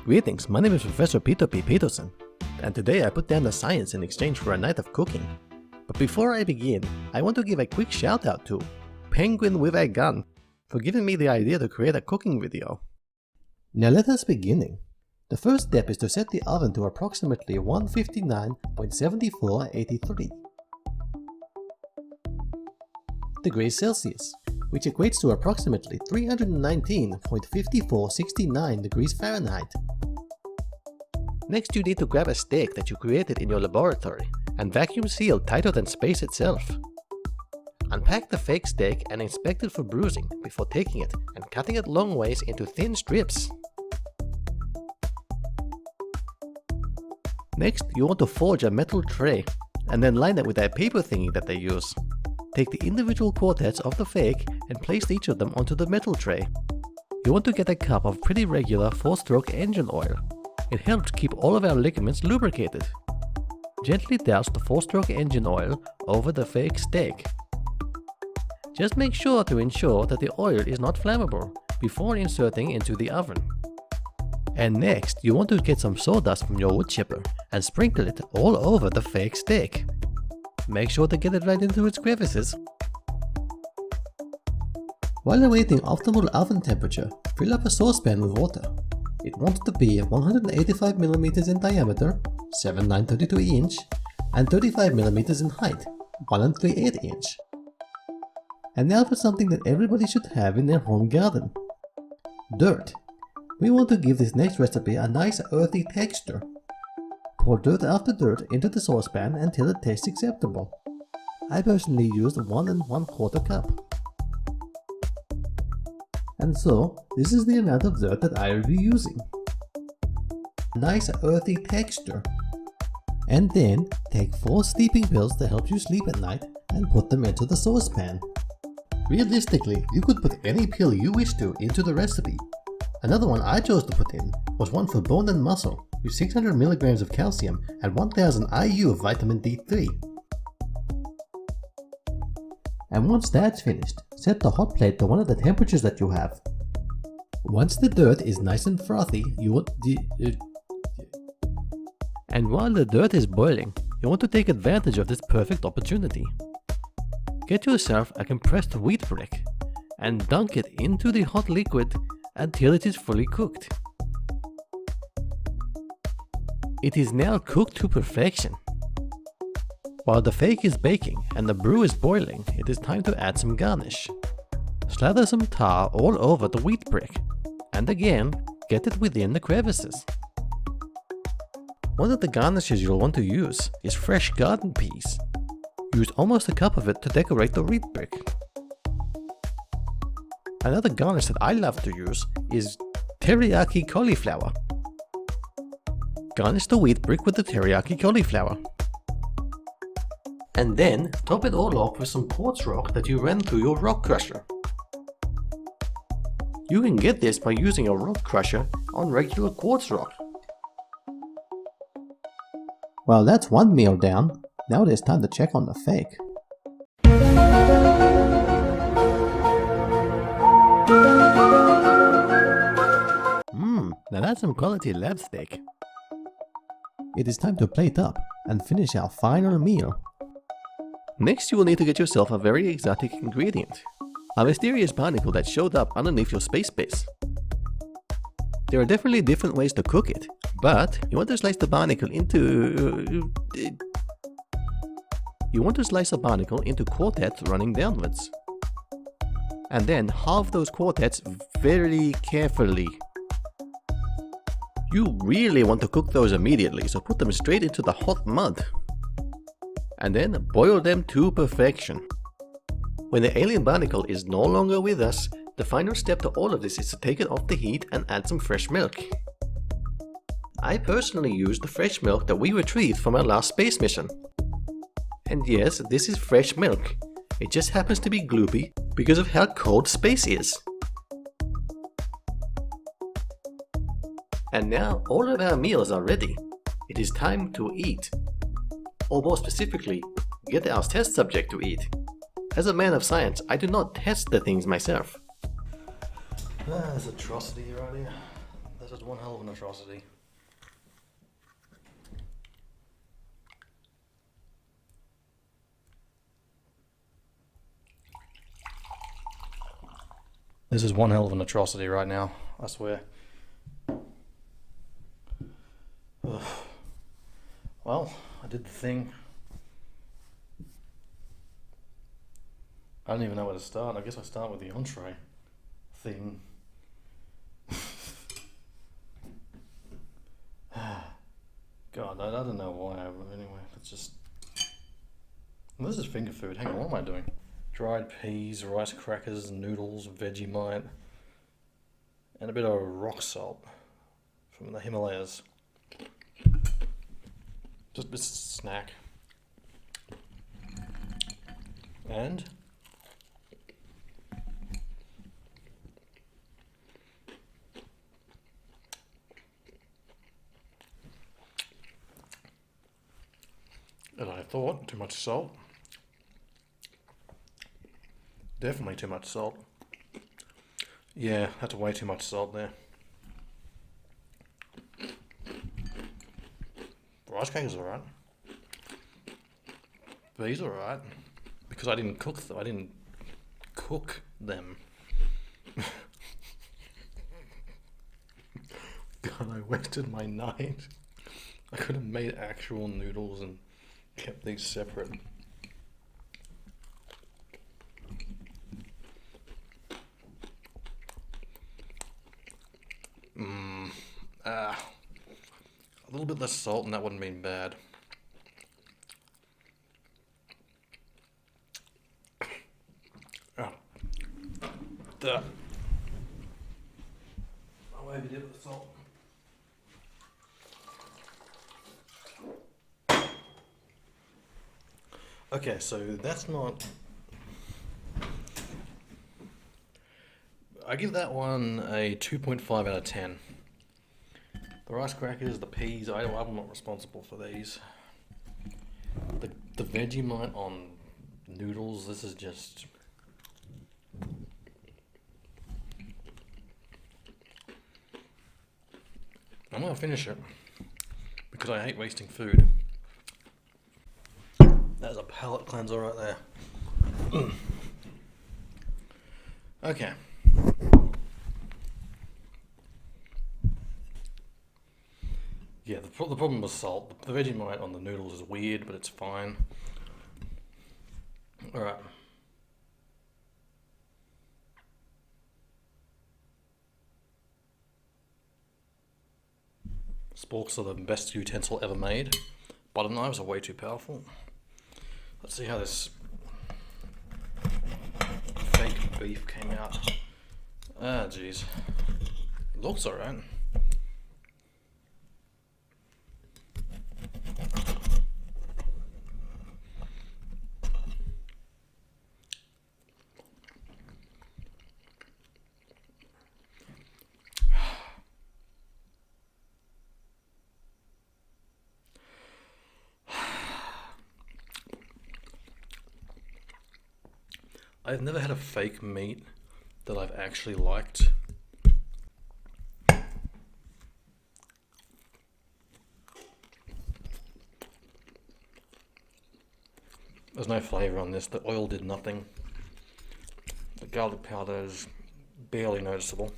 Greetings, my name is Professor Peter P. Peterson, and today I put down the science in exchange for a night of cooking. But before I begin, I want to give a quick shout out to Penguin with a Gun for giving me the idea to create a cooking video. Now let us begin. The first step is to set the oven to approximately 159.7483 degrees Celsius, which equates to approximately 319.5469 degrees Fahrenheit. Next, you need to grab a steak that you created in your laboratory and vacuum seal tighter than space itself. Unpack the fake steak and inspect it for bruising before taking it and cutting it long ways into thin strips. Next, you want to forge a metal tray and then line it with a paper thingy that they use. Take the individual quartets of the fake and place each of them onto the metal tray. You want to get a cup of pretty regular 4-stroke engine oil. It helps keep all of our ligaments lubricated. Gently douse the 4-stroke engine oil over the fake steak. Just make sure to ensure that the oil is not flammable before inserting into the oven. And next, you want to get some sawdust from your wood chipper and sprinkle it all over the fake steak. Make sure to get it right into its crevices. While awaiting optimal oven temperature, fill up a saucepan with water. It wants to be 185mm in diameter, 7 9/32 inch, and 35mm in height, 1 3/8 inch. And now for something that everybody should have in their home garden. Dirt. We want to give this next recipe a nice earthy texture. Pour dirt after dirt into the saucepan until it tastes acceptable. I personally used 1 1/4 cup. And so, this is the amount of dirt that I will be using. Nice earthy texture. And then, take 4 sleeping pills to help you sleep at night and put them into the saucepan. Realistically, you could put any pill you wish to into the recipe. Another one I chose to put in was one for bone and muscle, with 600 mg of calcium and 1000 IU of vitamin D3. And once that's finished, set the hot plate to one of the temperatures that you have. Once the dirt is nice and frothy, and while the dirt is boiling, you want to take advantage of this perfect opportunity. Get yourself a compressed wheat brick and dunk it into the hot liquid until it is fully cooked. It is now cooked to perfection. While the fake is baking and the brew is boiling, it is time to add some garnish. Slather some tar all over the wheat brick, and again, get it within the crevices. One of the garnishes you'll want to use is fresh garden peas. Use almost a cup of it to decorate the wheat brick. Another garnish that I love to use is teriyaki cauliflower. Garnish the wheat brick with the teriyaki cauliflower. And then top it all off with some quartz rock that you ran through your rock crusher. You can get this by using a rock crusher on regular quartz rock. Well, that's one meal down. Now it is time to check on the fake. Now that's some quality lab steak. It is time to plate up and finish our final meal. Next, you will need to get yourself a very exotic ingredient. A mysterious barnacle that showed up underneath your space base. There are definitely different ways to cook it, but you want to slice the barnacle into... quartets running downwards. And then halve those quartets very carefully. You really want to cook those immediately, so put them straight into the hot mud. And then boil them to perfection. When the alien barnacle is no longer with us, the final step to all of this is to take it off the heat and add some fresh milk. I personally used the fresh milk that we retrieved from our last space mission. And yes, this is fresh milk. It just happens to be gloopy because of how cold space is. And now all of our meals are ready. It is time to eat. Or more specifically, get our test subject to eat. As a man of science, I do not test the things myself. There's atrocity right here. This is one hell of an atrocity. This is one hell of an atrocity right now, I swear. Ugh. Well, I did the thing. I don't even know where to start. I guess I start with the entree thing. God, I don't know why. Anyway, let's just... Well, this is finger food. Hang on, what am I doing? Dried peas, rice crackers, noodles, Vegemite, and a bit of rock salt from the Himalayas. Just a snack. And I thought, too much salt. Definitely too much salt. Yeah, that's way too much salt there. Rice cakes are alright. These are alright. Because I didn't cook them. I didn't cook them. God, I wasted my night. I could have made actual noodles and kept these separate. A little bit less salt and that wouldn't have been bad. Oh. Duh. I'll overdid it with the salt. Okay, so that's not... I give that one a 2.5 out of 10. The rice crackers, the peas, I'm not responsible for these. The Vegemite on noodles, this is just... I'm gonna finish it because I hate wasting food. That's a palate cleanser right there. Okay. Yeah, the problem was salt. The Vegemite on the noodles is weird, but it's fine. Alright. Sporks are the best utensil ever made. Butter knives are way too powerful. Let's see how this fake beef came out. Ah, jeez. It looks alright. I've never had a fake meat that I've actually liked. There's no flavour on this. The oil did nothing. The garlic powder is barely noticeable.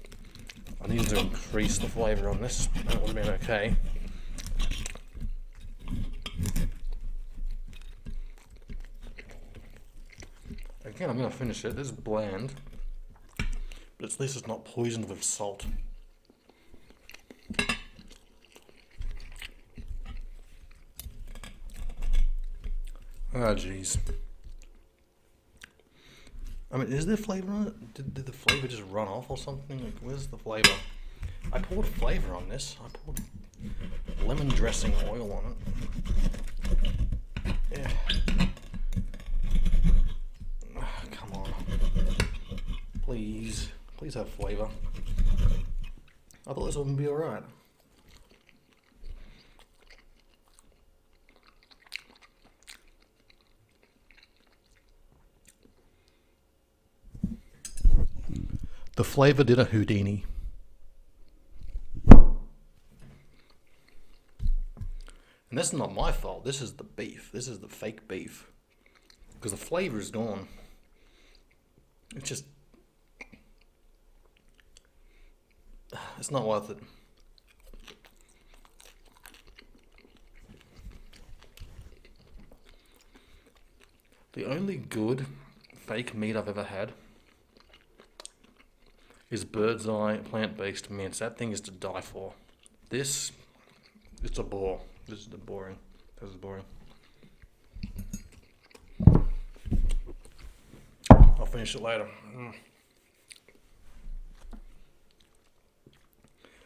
I needed to increase the flavour on this. That would have been okay. Again, I'm going to finish it. This is bland, but at least it's not poisoned with salt. Oh, jeez. I mean, is there flavour on it? Did the flavour just run off or something? Like, where's the flavour? I poured flavour on this. I poured lemon dressing oil on it. Yeah. Come on. Please. Please have flavour. I thought this would be alright. The flavour did a Houdini. And that's not my fault. This is the beef. This is the fake beef. Because the flavor is gone. It's just... It's not worth it. The only good fake meat I've ever had is Bird's Eye plant-based mince. That thing is to die for. This, it's a bore. This is boring. This is boring. I'll finish it later.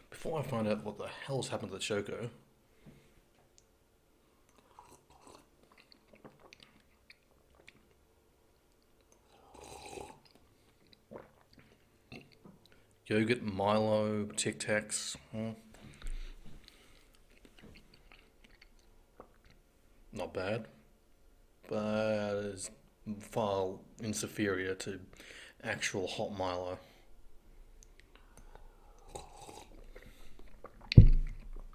Before I find out what the hell's happened to the Choco, yogurt, Milo, Tic Tacs. Not bad, but it's far inferior to actual hot Milo.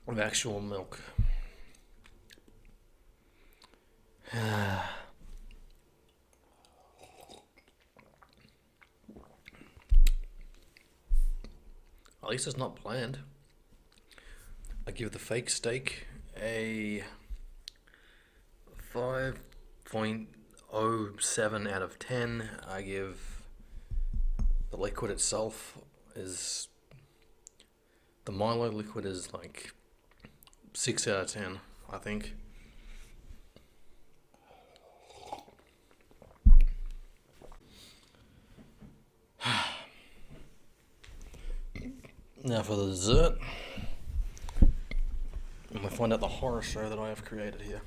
With actual milk. At least it's not bland. I give the fake steak a 5.07 out of 10. I give the liquid itself is... The Milo liquid is like 6 out of 10, I think. Now for the dessert, I'm going to find out the horror show that I have created here.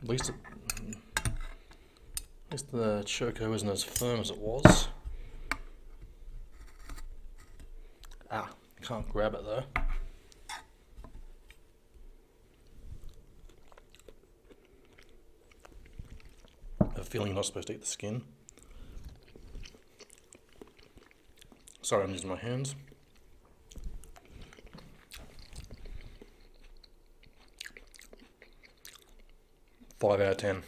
At least the Choco isn't as firm as it was. Can't grab it though. I have a feeling you're not supposed to eat the skin. Sorry, I'm using my hands. Five out of 10.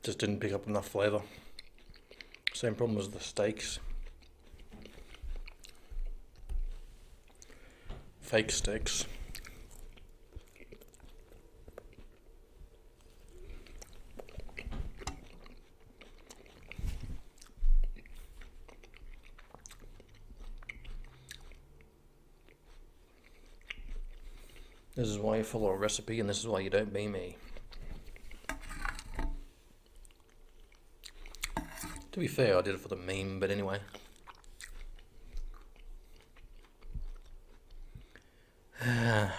Just didn't pick up enough flavour. Same problem as the steaks. Fake steaks. This is why you follow a recipe, and this is why you don't be me. To be fair, I did it for the meme, but anyway. I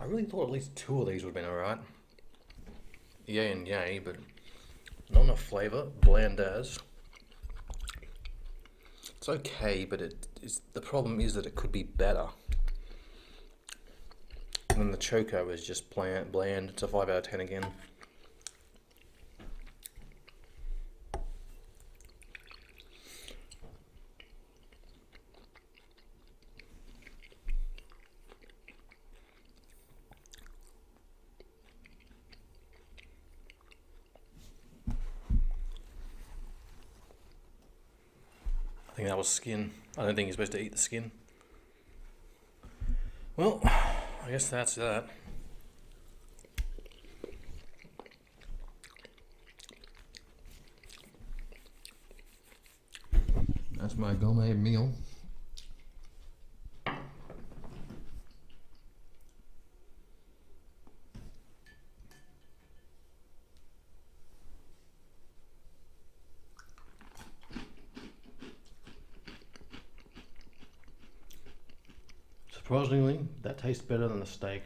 really thought at least 2 of these would have been alright. Yay and yay, but not enough flavour, bland as. It's okay, but the problem is that it could be better. And then the Choco is just bland. It's a 5 out of 10 again. I think that was skin. I don't think you're supposed to eat the skin. Well, I guess that's that. That's my gourmet meal. Surprisingly, that tastes better than the steak.